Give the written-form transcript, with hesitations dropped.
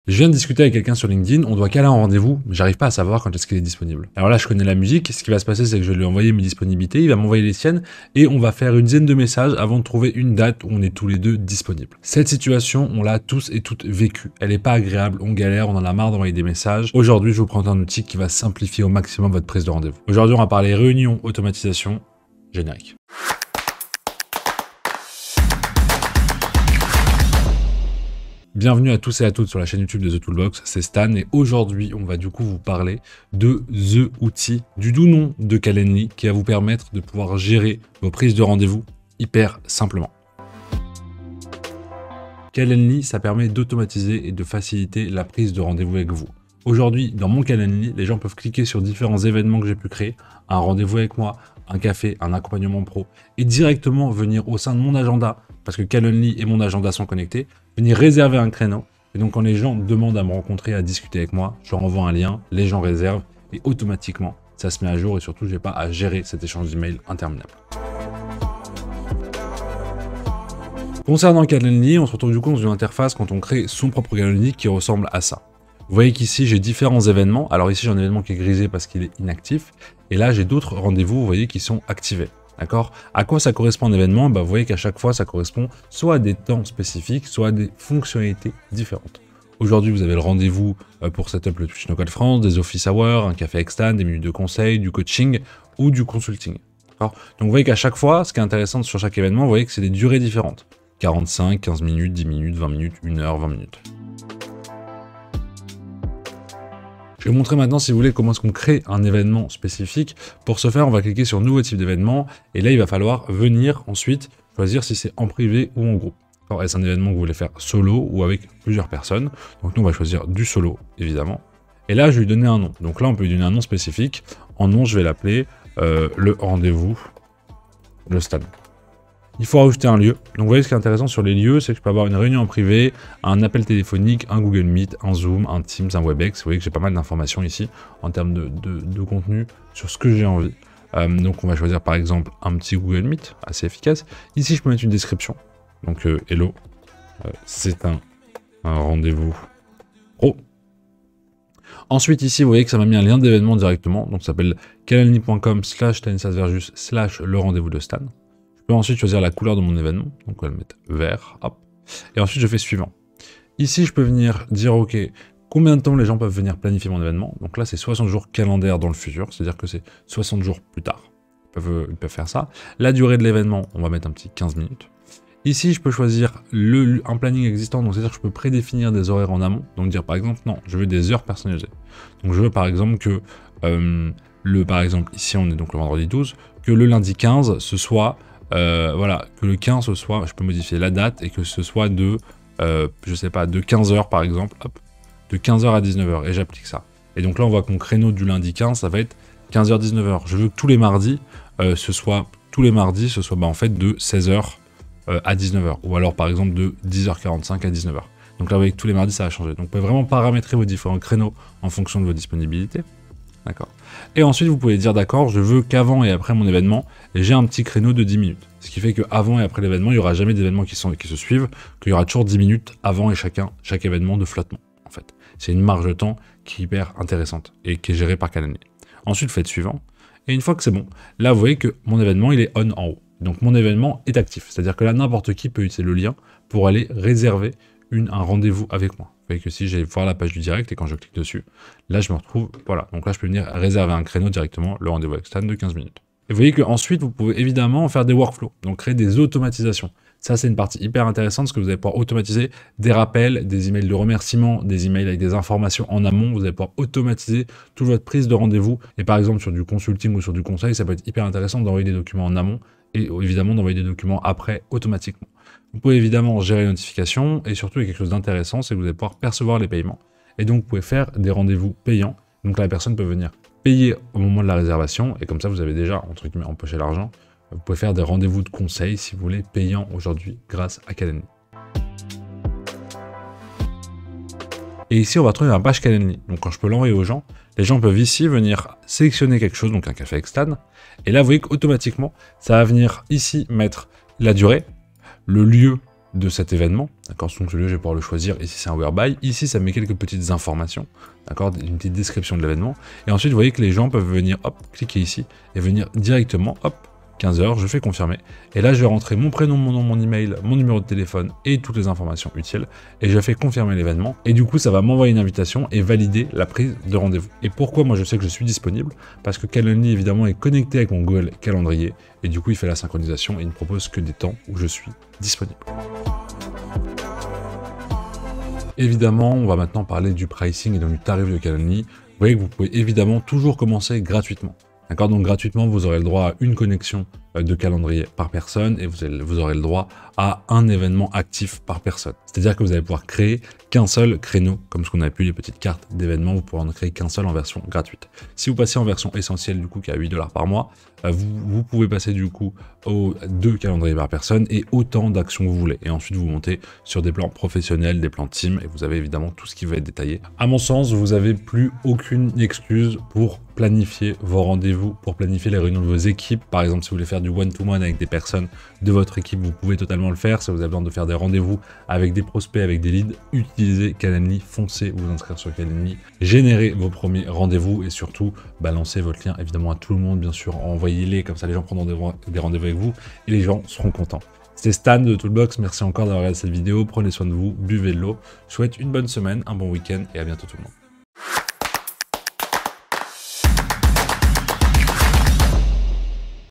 Je viens de discuter avec quelqu'un sur LinkedIn, on doit caler un rendez-vous, mais j'arrive pas à savoir quand est-ce qu'il est disponible. Alors là, je connais la musique, ce qui va se passer, c'est que je vais lui envoyer mes disponibilités, il va m'envoyer les siennes, et on va faire une dizaine de messages avant de trouver une date où on est tous les deux disponibles. Cette situation, on l'a tous et toutes vécue. Elle est pas agréable, on galère, on en a marre d'envoyer des messages. Aujourd'hui, je vous présente un outil qui va simplifier au maximum votre prise de rendez-vous. Aujourd'hui, on va parler réunion, automatisation, générique. Bienvenue à tous et à toutes sur la chaîne YouTube de The Toolbox, c'est Stan et aujourd'hui on va du coup vous parler de The Outil, du doux nom de Calendly qui va vous permettre de pouvoir gérer vos prises de rendez-vous hyper simplement. Calendly, ça permet d'automatiser et de faciliter la prise de rendez-vous avec vous. Aujourd'hui, dans mon Calendly, les gens peuvent cliquer sur différents événements que j'ai pu créer, un rendez-vous avec moi, un café, un accompagnement pro, et directement venir au sein de mon agenda, parce que Calendly et mon agenda sont connectés, venir réserver un créneau. Et donc quand les gens demandent à me rencontrer, à discuter avec moi, je leur envoie un lien, les gens réservent, et automatiquement, ça se met à jour, et surtout, je n'ai pas à gérer cet échange d'email interminable. Concernant Calendly, on se retrouve du coup dans une interface quand on crée son propre Calendly qui ressemble à ça. Vous voyez qu'ici, j'ai différents événements. Alors ici, j'ai un événement qui est grisé parce qu'il est inactif. Et là, j'ai d'autres rendez-vous, vous voyez, qui sont activés. D'accord? À quoi ça correspond un événement? Vous voyez qu'à chaque fois, ça correspond soit à des temps spécifiques, soit à des fonctionnalités différentes. Aujourd'hui, vous avez le rendez-vous pour setup le Twitch No Code France, des office hours, un café externe, des minutes de conseil, du coaching ou du consulting. Donc vous voyez qu'à chaque fois, ce qui est intéressant sur chaque événement, vous voyez que c'est des durées différentes. 45, 15 minutes, 10 minutes, 20 minutes, 1 heure, 20 minutes. Je vais vous montrer maintenant, si vous voulez, comment est-ce qu'on crée un événement spécifique. Pour ce faire, on va cliquer sur Nouveau type d'événement. Et là, il va falloir venir ensuite choisir si c'est en privé ou en groupe. Est-ce un événement que vous voulez faire solo ou avec plusieurs personnes? Donc nous, on va choisir du solo, évidemment. Et là, je vais lui donner un nom. Donc là, on peut lui donner un nom spécifique. En nom, je vais l'appeler le rendez-vous, le stade. Il faut rajouter un lieu. Donc vous voyez, ce qui est intéressant sur les lieux, c'est que je peux avoir une réunion en privé, un appel téléphonique, un Google Meet, un Zoom, un Teams, un Webex. Vous voyez que j'ai pas mal d'informations ici en termes de contenu sur ce que j'ai envie. Donc on va choisir par exemple un petit Google Meet, assez efficace. Ici, je peux mettre une description. Donc hello, c'est un rendez-vous pro. Ensuite ici, vous voyez que ça m'a mis un lien d'événement directement. Donc ça s'appelle calendly.com/stanislasverjus/le rendez-vous de Stan. Je peux ensuite choisir la couleur de mon événement, donc on va le mettre vert, hop. Et ensuite je fais suivant. Ici je peux venir dire ok, combien de temps les gens peuvent venir planifier mon événement. Donc là c'est 60 jours calendaire dans le futur, c'est-à-dire que c'est 60 jours plus tard. Ils peuvent faire ça. La durée de l'événement, on va mettre un petit 15 minutes. Ici je peux choisir un planning existant, donc c'est-à-dire que je peux prédéfinir des horaires en amont. Donc dire par exemple non, je veux des heures personnalisées. Donc je veux par exemple que par exemple ici on est donc le vendredi 12, que le lundi 15 ce soit voilà, que le 15 ce soit, je peux modifier la date et que ce soit de, je sais pas, de 15h par exemple, hop, de 15h à 19h et j'applique ça. Et donc là on voit que mon créneau du lundi 15 ça va être 15h-19h. Je veux que tous les mardis, ce soit en fait de 16h à 19h ou alors par exemple de 10h45 à 19h. Donc là vous voyez que tous les mardis ça va changer. Donc vous pouvez vraiment paramétrer vos différents créneaux en fonction de vos disponibilités. D'accord. Et ensuite, vous pouvez dire, d'accord, je veux qu'avant et après mon événement, j'ai un petit créneau de 10 minutes. Ce qui fait qu'avant et après l'événement, il n'y aura jamais d'événements qui se suivent, qu'il y aura toujours 10 minutes avant et chaque événement de flottement, en fait. C'est une marge de temps qui est hyper intéressante et qui est gérée par Calendly. Ensuite, faites suivant. Et une fois que c'est bon, là, vous voyez que mon événement, il est on en haut. Donc, mon événement est actif. C'est-à-dire que là, n'importe qui peut utiliser le lien pour aller réserver un rendez-vous avec moi. Vous voyez que si j'ai voir la page du direct et quand je clique dessus, là je me retrouve, voilà. Donc là je peux venir réserver un créneau directement, le rendez-vous avec Stan de 15 minutes. Et vous voyez qu'ensuite vous pouvez évidemment faire des workflows, donc créer des automatisations. Ça c'est une partie hyper intéressante parce que vous allez pouvoir automatiser des rappels, des emails de remerciement, des emails avec des informations en amont. Vous allez pouvoir automatiser toute votre prise de rendez-vous. Et par exemple sur du consulting ou sur du conseil, ça peut être hyper intéressant d'envoyer des documents en amont et évidemment d'envoyer des documents après automatiquement. Vous pouvez évidemment gérer les notifications et surtout il y a quelque chose d'intéressant, c'est que vous allez pouvoir percevoir les paiements. Et donc vous pouvez faire des rendez-vous payants. Donc la personne peut venir payer au moment de la réservation et comme ça vous avez déjà entre guillemets empoché l'argent. Vous pouvez faire des rendez-vous de conseil si vous voulez payants aujourd'hui grâce à Calendly. Et ici on va trouver un page Calendly. Donc quand je peux l'envoyer aux gens, les gens peuvent ici venir sélectionner quelque chose, donc un café externe. Et là vous voyez qu'automatiquement ça va venir ici mettre la durée, le lieu de cet événement, d'accord? Donc celui-là, je vais pouvoir le choisir, ici c'est un whereby, ici ça met quelques petites informations, d'accord? Une petite description de l'événement, et ensuite vous voyez que les gens peuvent venir, hop, cliquer ici, et venir directement, hop, 15h, je fais confirmer, et là je vais rentrer mon prénom, mon nom, mon email, mon numéro de téléphone, et toutes les informations utiles, et je fais confirmer l'événement, et du coup ça va m'envoyer une invitation et valider la prise de rendez-vous. Et pourquoi moi je sais que je suis disponible? Parce que Calendly évidemment est connecté avec mon Google Calendrier, et du coup il fait la synchronisation, et il ne propose que des temps où je suis disponible. Évidemment, on va maintenant parler du pricing et donc du tarif de Calendly. Vous voyez que vous pouvez évidemment toujours commencer gratuitement. D'accord, donc gratuitement, vous aurez le droit à une connexion de calendrier par personne et vous aurez le droit à un événement actif par personne. C'est-à-dire que vous allez pouvoir créer qu'un seul créneau, comme ce qu'on a pu les petites cartes d'événements, vous pourrez en créer qu'un seul en version gratuite. Si vous passez en version essentielle, du coup, qui est à 8$ par mois, vous pouvez passer du coup aux 2 calendriers par personne et autant d'actions que vous voulez. Et ensuite, vous montez sur des plans professionnels, des plans team, et vous avez évidemment tout ce qui va être détaillé. À mon sens, vous n'avez plus aucune excuse pour planifier vos rendez-vous, pour planifier les réunions de vos équipes. Par exemple, si vous voulez faire du one-to-one avec des personnes de votre équipe, vous pouvez totalement le faire. Si vous avez besoin de faire des rendez-vous avec des prospects, avec des leads, utilisez Calendly, foncez vous inscrire sur Calendly, générez vos premiers rendez-vous et surtout balancez votre lien évidemment à tout le monde, bien sûr, envoyez-les, comme ça les gens prendront des rendez-vous avec vous et les gens seront contents. C'était Stan de Toolbox, merci encore d'avoir regardé cette vidéo, prenez soin de vous, buvez de l'eau, je vous souhaite une bonne semaine, un bon week-end et à bientôt tout le monde.